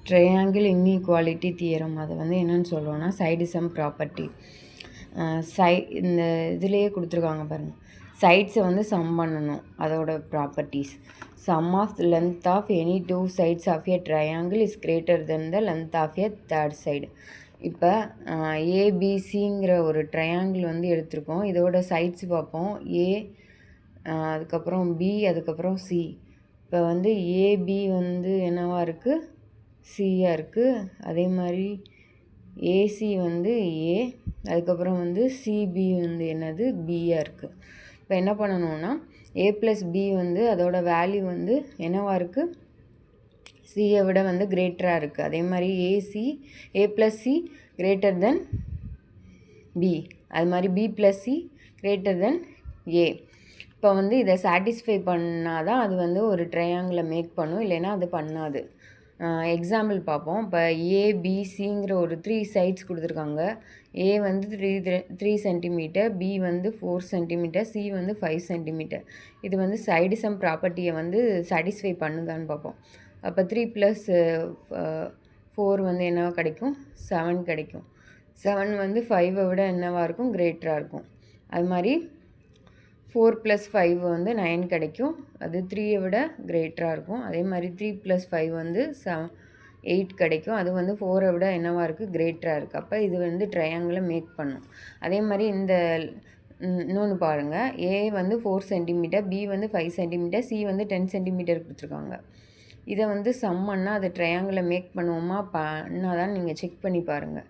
Triangle inequality theorem அது வந்து என்னென்னு சொல்கிறோன்னா சைடிசம் ப்ராப்பர்ட்டி. இந்த இதுலேயே கொடுத்துருக்காங்க பாருங்கள். சைட்ஸை வந்து சம் பண்ணணும், அதோட properties. Sum of length of any two sides of a triangle is greater than the length of a third side. இப்போ ஏபிசிங்கிற ஒரு ட்ரையாங்கிள் வந்து எடுத்திருக்கோம். இதோட சைட்ஸ் பார்ப்போம். ஏ, அதுக்கப்புறம் பி, அதுக்கப்புறம் சி. இப்போ வந்து ஏபி வந்து என்னவா இருக்குது, சியாக இருக்குது. அதே மாதிரி ஏசி வந்து ஏ, அதுக்கப்புறம் வந்து சிபி வந்து என்னது பியாக இருக்குது. இப்போ என்ன பண்ணணும்னா ஏ ப்ளஸ் பி வந்து அதோட வேல்யூ வந்து என்னவாக இருக்குது, சியை விட வந்து கிரேட்டராக இருக்குது. அதே மாதிரி AC A plus C greater than B, அது மாதிரி B plus C greater than A. இப்போ வந்து இதை சாட்டிஸ்ஃபை பண்ணால் தான் அது வந்து ஒரு ட்ரையாங்கிளை மேக் பண்ணும், இல்லைன்னா அது பண்ணாது. எக்ஸாம்பிள் பார்ப்போம். இப்போ ஏபிசிங்கிற ஒரு 3 சைட்ஸ் கொடுத்துருக்காங்க. ஏ வந்து 3 சென்டிமீட்டர், பி வந்து 4 சென்டிமீட்டர், சி வந்து 5 சென்டிமீட்டர். இது வந்து சைடிசம் ப்ராப்பர்ட்டியை வந்து சாட்டிஸ்ஃபை பண்ணுதான்னு பார்ப்போம். அப்போ 3 + 4 வந்து என்னவா கிடைக்கும், 7 கிடைக்கும். 7 வந்து 5 விட என்னவாக இருக்கும், கிரேட்டராக இருக்கும். அது மாதிரி 4 + 5 வந்து 9 கிடைக்கும், அது 3 விட கிரேட்டராக இருக்கும். அதே மாதிரி 3 + 5 வந்து 8 கிடைக்கும், அது வந்து 4 விட என்னவாக இருக்குது, கிரேட்டராக இருக்குது. அப்போ இது வந்து ட்ரையாங்கிளை மேக் பண்ணும். அதே மாதிரி இந்த இன்னொன்று பாருங்கள். ஏ வந்து 4 சென்டிமீட்டர், பி வந்து 5 சென்டிமீட்டர், சி வந்து 10 சென்டிமீட்டர் கொடுத்துருக்காங்க. இதை வந்து சம் பண்ணால் அது ட்ரையாங்கிளை மேக் பண்ணுவோமா, பண்ணால் தான் நீங்கள் செக் பண்ணி பாருங்கள்.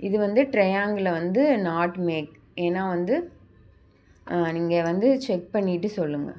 இது வந்து ட்ரையாங்கிளை வந்து நாட் மேக். ஏன்னா வந்து நீங்கள் வந்து செக் பண்ணிவிட்டு சொல்லுங்கள்.